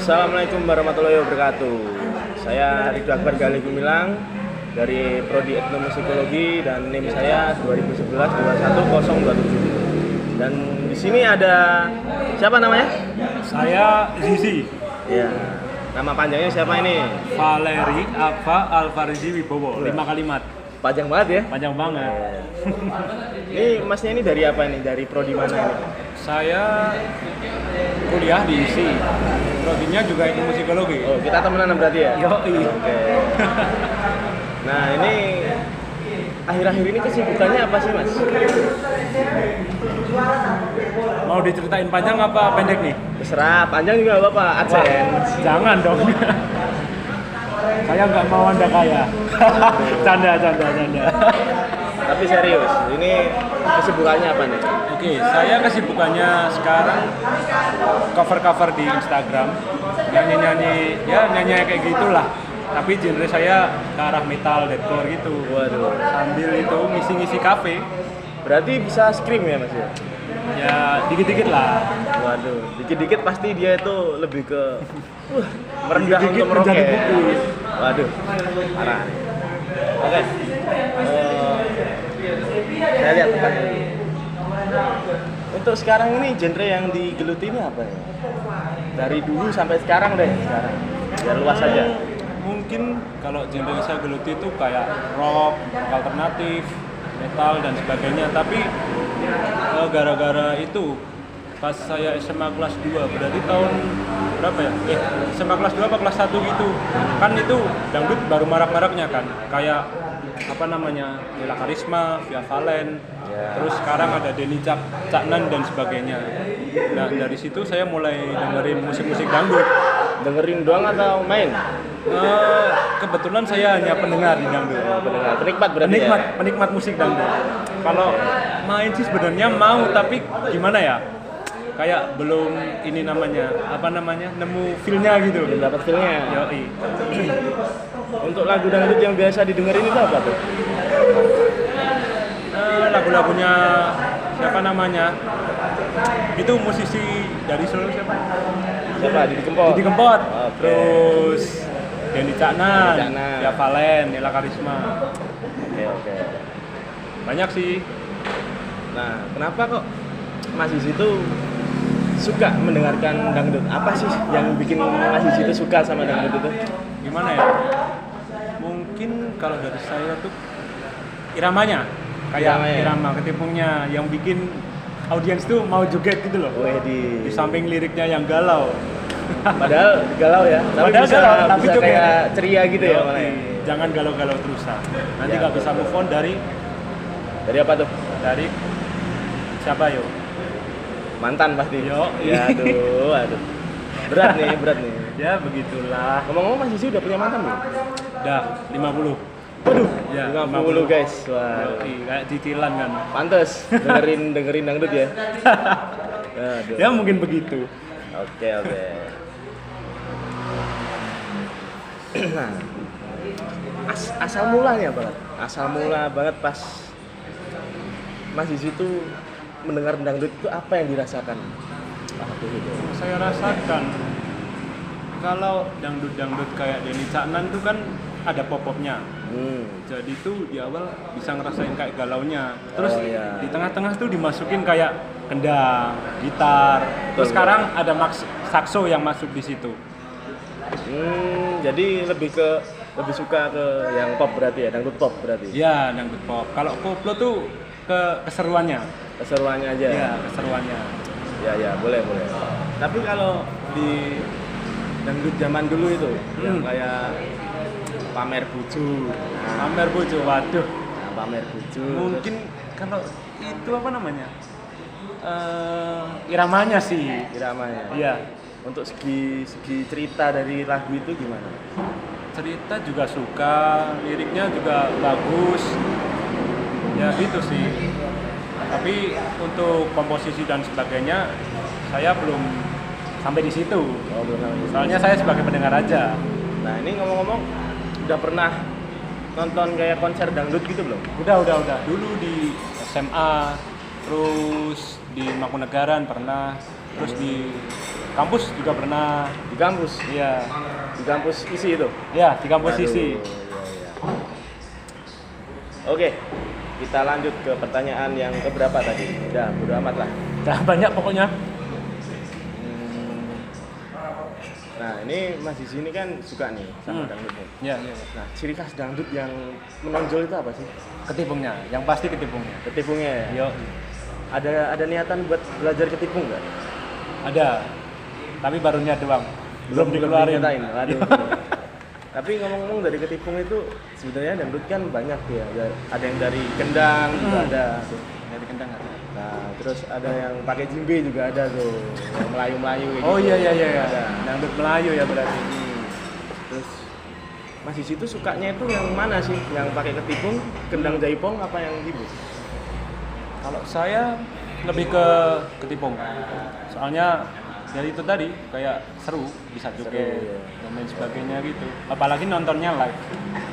Assalamualaikum warahmatullahi wabarakatuh. Saya Ridho Akbar Galih Gumilang dari Prodi Etnomusikologi dan NIM saya 2011-21-027. Dan di sini ada siapa namanya? Saya Zizi. Ya. Nama panjangnya siapa ini? Valeri Ava Alfarizi Wibowo. 5 kalimat. Panjang banget ya? Panjang banget. Ini masnya ini dari apa ini? Dari prodi mana ini? Saya kuliah di ISI. Prodinya juga etnomusikologi. Oh, kita temenan berarti ya? Yoi. Oke. Nah, ini akhir-akhir ini kesibukannya apa sih, Mas? Mau diceritain panjang apa pendek nih? Terserah, panjang juga Bapak, AdSense. Jangan dong. Saya nggak mau Anda kaya. Canda. Tapi serius, ini kesibukannya apa nih? Oke, saya kesibukannya sekarang cover di Instagram, nyanyi kayak gitulah. Tapi genre saya ke arah metal, deathcore gitu. Waduh. Sambil itu ngisi-ngisi kafe. Berarti bisa scream ya Mas ya? Ya dikit-dikit lah. Waduh, dikit-dikit pasti dia itu lebih ke merendah Dikit-dikit untuk meroket. menjadi buku. Waduh, parah. Oke. Saya lihat tempatnya. Untuk sekarang ini genre yang digeluti ini apa ya? Dari dulu sampai sekarang deh, sekarang. Biar luas saja. Mungkin kalau genre yang saya geluti itu kayak rock, alternatif, metal dan sebagainya. Tapi gara-gara itu pas saya SMA kelas 2, berarti tahun berapa ya? SMA kelas 2 apa kelas 1 gitu. Kan itu dangdut baru marak-maraknya kan. Kayak apa namanya? Nela Karisma, Via Valen. Ya. Terus sekarang ada Denny Caknan dan sebagainya. Nah, dari situ saya mulai dengerin musik-musik dangdut. Dengerin doang atau main? Kebetulan saya hanya pendengar di dangdut. Pendengar, penikmat berarti ya? Penikmat musik dangdut. Kalau main sih sebenarnya mau, tapi gimana ya? Kayak belum ini namanya, nemu feel-nya gitu. Belum dapat feel-nya. Yoi. Untuk lagu dangdut yang biasa didengerin itu apa tuh? Lagu-lagunya siapa namanya? Itu musisi dari Solo siapa? Siapa? Didi Kempot. Didi Kempot. Oke. Terus Denny Caknan, Caknan. Via Valen, Nela Karisma. Oke. Banyak sih. Nah, kenapa kok Mas Zizi itu suka mendengarkan dangdut? Apa sih yang bikin Mas Zizi itu suka sama dangdut itu? Gimana ya? Mungkin kalau dari saya tuh iramanya. Kayak irama ketipungnya yang bikin audiens tuh mau joget gitu loh. Di samping liriknya yang galau. Padahal galau ya. Padahal bisa, galau, tapi bisa joget. kayak ceria gitu ya mana ya? Jangan galau-galau terusan. Nanti Ya, nggak bisa move on dari apa tuh? siapa yo? Mantan pasti. Yo. Ya aduh. Berat nih. Ya begitulah. Ngomong-ngomong Mas Zizi udah punya mantan belum? Udah 50. Waduh, Ya, 50 guys. Wah. Yoi, kayak cicilan kan. Pantes dengerin dangdut ya. Aduh. Ya mungkin begitu. Oke. Nah, asal mulanya banget. Asal mula banget pas Mas Zizi tuh mendengar dangdut itu apa yang dirasakan? Waktu itu. Saya rasakan kalau dangdut kayak Denny Caknan tuh kan ada pop-popnya. Jadi tuh di awal bisa ngerasain kayak galaunya. Terus iya. di tengah-tengah tuh dimasukin kayak kendang, gitar. Terus sekarang ada sakso yang masuk di situ. Jadi lebih suka ke yang pop berarti ya, dangdut pop berarti. Ya, dangdut pop. Kalau koplo tuh keseruannya. Keseruannya aja. Iya, keseruannya. Ya, boleh. Tapi kalau di dangdut zaman dulu itu yang kayak pamer buju. Pamer buju, waduh. Nah, pamer buju. Mungkin kalau itu apa namanya? Iramanya sih. Iramanya. Iya. Untuk segi cerita dari lagu itu gimana? Cerita juga suka, liriknya juga bagus. Ya gitu sih. Tapi untuk komposisi dan sebagainya saya belum sampai di situ. Oh, belum sampai di situ. Soalnya saya sebagai pendengar aja. Nah, ini ngomong-ngomong udah pernah nonton kayak konser dangdut gitu belum? Udah. Dulu di SMA, terus di Mangkunegaran pernah, terus di Kampus juga pernah. Di kampus? Iya. Di kampus isi itu? Iya, di kampus Aduh, isi. iya, iya. Oke, kita lanjut ke pertanyaan yang keberapa tadi? Udah, bodo amat lah. Udah banyak pokoknya. Nah, ini Mas di sini kan suka nih sama dangdut nih. Iya, iya. Nah, ciri khas dangdut yang menonjol itu apa sih? Ketipungnya, yang pasti ketipungnya. Ketipungnya ya? Yo, Ada niatan buat belajar ketipung nggak? ada. Tapi baru niat doang. Belum dikeluarin. dinyatain. Waduh. Tapi ngomong-ngomong dari ketipung itu sebenarnya dangdut kan banyak tuh ya. Ada yang dari kendang juga ada. Dari kendang ada. Nah, terus ada yang pakai jimbe juga ada tuh, yang Melayu-Melayu kayak Oh gitu. iya iya iya. Ada. Dangdut Melayu ya berarti. Terus Mas di situ sukanya itu yang mana sih? Yang pakai ketipung, kendang jaipong apa yang jimbe? Kalau saya lebih ke ketipung. Soalnya ya itu tadi kayak seru, bisa joget Seru, ya. dan lain sebagainya gitu. Apalagi nontonnya live.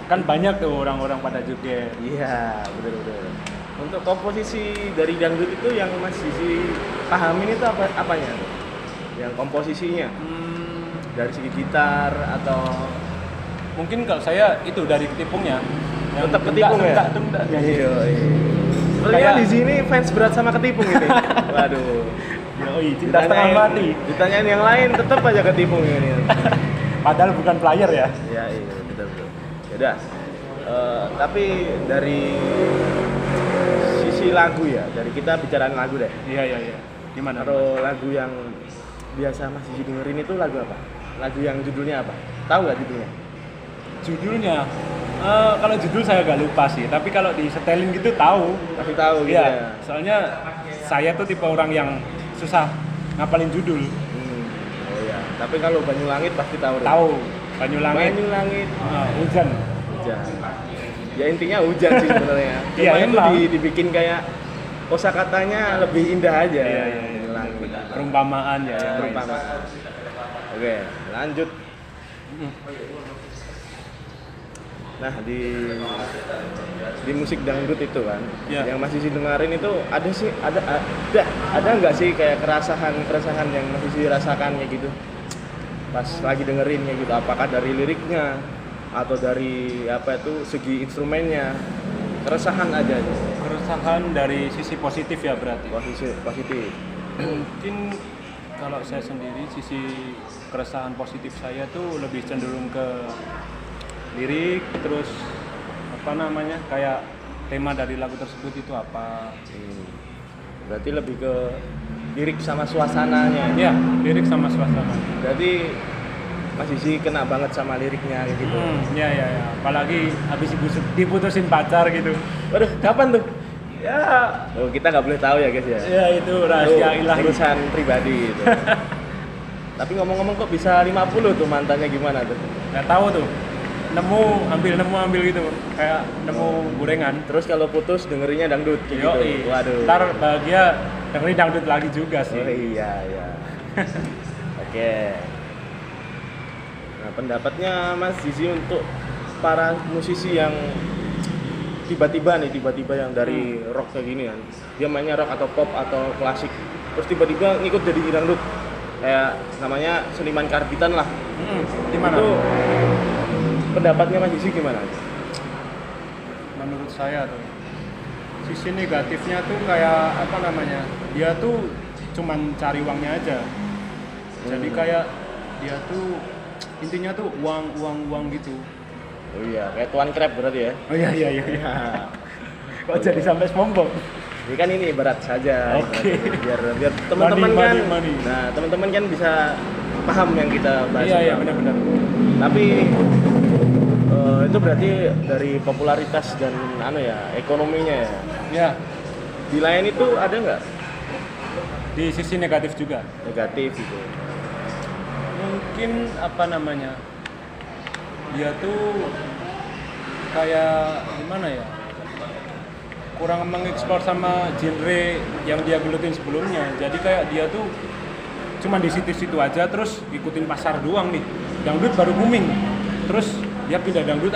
Kan banyak tuh orang-orang pada joget. Iya, betul-betul. Untuk komposisi dari dangdut itu yang Mas Sisi pahamin itu apanya tuh? Yang komposisinya dari segi gitar atau Mungkin kalau saya itu dari ketipungnya. Yang tetap ketipung ya? Tungdak. Iya. Sebenarnya Kayak- di sini fans berat sama ketipung ini. Waduh. Yoi, cinta setengah mati. Ditanyain yang lain tetap aja ketipung ini. Padahal bukan player ya. Iya, iya, betul. Yaudah. Tapi dari sisi lagu ya, dari kita bicaraan lagu deh. Iya iya iya. Gimana? Kalau lagu yang biasa Mas Sisi dengerin itu lagu apa? Lagu yang judulnya apa? Tahu nggak judulnya? Judulnya kalau judul saya agak lupa sih, tapi kalau disetelin gitu tahu. Masih tahu gitu Iya, ya? soalnya saya tuh tipe orang yang susah ngapalin judul. Oh iya, tapi kalau Banyulangit pasti tahu deh. Tahu Banyulangit, Banyulangit hujan. hujan. Ya intinya hujan sih sebenarnya. Iya, Cuma itu emang. dibikin kayak kosakatanya lebih indah aja. Iya, iya, iya. Banyulangit. Perumpamaan ya. yang lain. Perumpamaan. Oke, lanjut. Nah, di musik dangdut itu kan, Ya. yang masih dengerin itu ada nggak sih kayak keresahan yang masih dirasakan kayak gitu pas lagi dengerinnya gitu? Apakah dari liriknya atau dari apa itu segi instrumennya? Keresahan aja, Keresahan dari sisi positif ya berarti. positif. Mungkin kalau saya sendiri sisi keresahan positif saya tuh lebih cenderung ke lirik, terus apa namanya kayak tema dari lagu tersebut itu apa. Berarti lebih ke lirik sama suasananya. Ya, lirik sama suasana. Berarti Mas Sisi kena banget sama liriknya kayak gitu. Ya ya ya. Apalagi habis diputusin pacar gitu. Waduh, kapan tuh? Ya, oh, kita nggak boleh tahu ya guys ya. Ya itu rahasia Itu ilahi. urusan pribadi itu. Tapi ngomong-ngomong kok bisa 50 tuh mantannya gimana tuh? Nggak tahu tuh. Nemu ambil gitu. Kayak nemu gorengan. Terus kalau putus dengerinnya dangdut kayak gitu. Yoi. Waduh. Ntar bahagia dengerin dangdut lagi juga sih. Oh iya iya. Oke. Nah, pendapatnya Mas Sisi untuk para musisi yang tiba-tiba yang dari rock kayak gini kan, dia mainnya rock atau pop atau klasik, terus tiba-tiba ngikut jadi dangdut, kayak namanya seniman karbitan lah. Gimana? Itu pendapatnya Mas Sisi gimana? Menurut saya tuh sisi negatifnya tuh kayak apa namanya, dia tuh cuman cari uangnya aja. Jadi kayak dia tuh intinya tuh uang gitu. Oh iya, kayak Tuan Crab berarti ya. Oh iya. Kok jadi sampai SpongeBob? Ini kan ini berat saja. Oke. Biar teman-teman kan. Money. Nah, teman-teman kan bisa paham yang kita bahas. Iya sekarang. benar-benar. Tapi itu berarti dari popularitas dan ekonominya ya. Ya, Di lain itu ada nggak di sisi negatif juga. negatif gitu? Mungkin apa namanya, dia tuh kayak gimana ya, kurang mengeksplor sama genre yang dia gelutin sebelumnya. Jadi kayak dia tuh cuma di situ-situ aja, terus ikutin pasar doang nih. Dangdut baru booming, terus dia pindah dangdut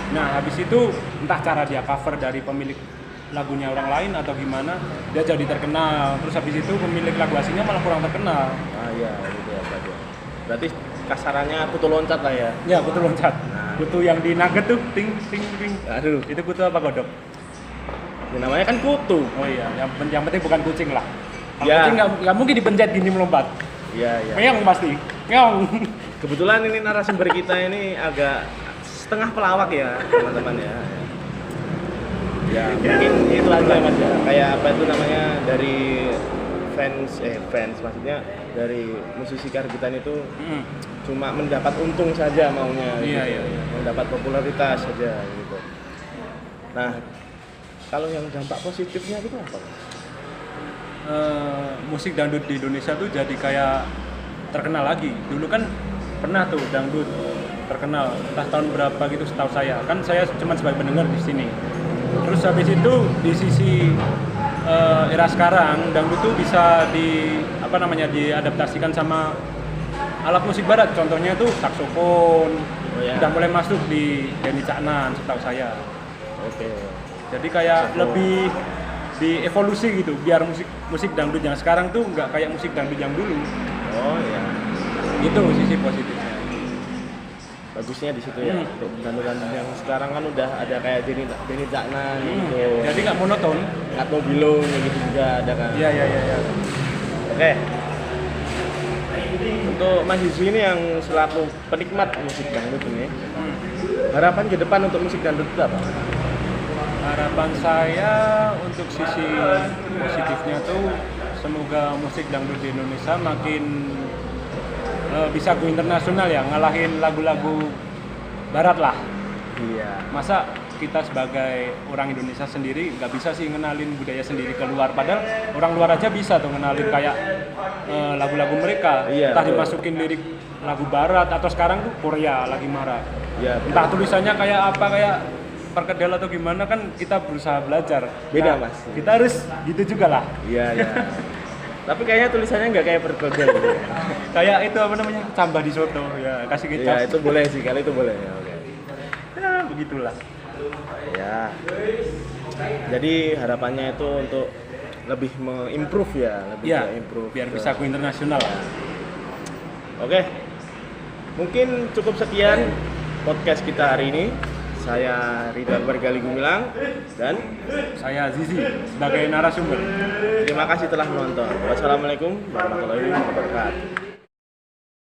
nah habis itu entah cara dia cover dari pemilik lagunya orang lain atau gimana, dia jadi terkenal. Terus habis itu pemilik lagu aslinya malah kurang terkenal. Ah iya gitu ya. Berarti kasarannya kutu loncat lah ya. Ya, kutu loncat. Nah. Kutu yang di nugget tuh, ting ting ting. Aduh, Itu kutu apa kodok? ya namanya kan kutu. Oh iya, yang penting bukan kucing lah. Kalau Ya. kucing nggak mungkin dipencet gini melompat. Iya, iya. Meong pasti. Meong. Kebetulan ini narasumber kita ini agak setengah pelawak ya, teman-teman ya. Ya, mungkin itu aja Mas ya. Kayak apa itu namanya, dari fans maksudnya dari musisi karbitan itu Mm. cuma mendapat untung saja maunya Iya, gitu. iya. Mendapat popularitas saja gitu. Nah, kalau yang dampak positifnya itu apa? Musik dangdut di Indonesia tuh jadi kayak terkenal lagi. Dulu kan pernah tuh dangdut terkenal, entah tahun berapa gitu setahu saya. Kan saya cuma sebagai pendengar di sini. Terus habis itu di sisi era sekarang dangdut tuh bisa diadaptasikan sama alat musik barat. Contohnya tuh saksofon. Oh, ya. Udah mulai masuk di Denny Caknan setahu saya. Oke. Jadi kayak Saksofon. lebih dievolusi gitu, biar musik dangdut yang sekarang tuh nggak kayak musik dangdut yang dulu. Oh ya. Itu sisi positifnya. Bagusnya di situ ya. Untuk dangdutan yang sekarang kan udah ada kayak Denny Caknan gitu. Jadi nggak monoton. Atau Bilung gitu juga ada kan. Iya. Oke. Untuk Mas Yuzi ini yang selaku penikmat musik dangdut ini, harapan ke depan untuk musik dangdut itu apa? Harapan saya untuk sisi positifnya tuh semoga musik dangdut di Indonesia makin bisa go internasional ya, ngalahin lagu-lagu barat lah. Iya. Masa kita sebagai orang Indonesia sendiri nggak bisa sih ngenalin budaya sendiri ke luar, padahal orang luar aja bisa tuh ngenalin kayak lagu-lagu mereka. Iya, Entah betul. dimasukin lirik lagu barat atau sekarang tuh Korea lagi marah. Iya. Entah tulisannya kayak apa, kayak perkedel atau gimana, kan kita berusaha belajar. Beda, Nah, Mas. Kita harus gitu juga lah. Iya, iya. Tapi kayaknya tulisannya nggak kayak perkedel gitu ya. Kayak itu apa namanya, cambah di soto ya, kasih kecap. Iya, itu boleh sih, kali itu boleh ya. Oke. Ya, begitulah. Ya. Jadi harapannya itu untuk lebih improve ya, lebih Ya, improve. biar bisa go internasional lah. Oke. Mungkin cukup sekian podcast kita hari ini. Saya Ridwan Bergali Gumilang dan Saya Zizi sebagai narasumber. terima kasih telah menonton. Wassalamualaikum warahmatullahi wabarakatuh.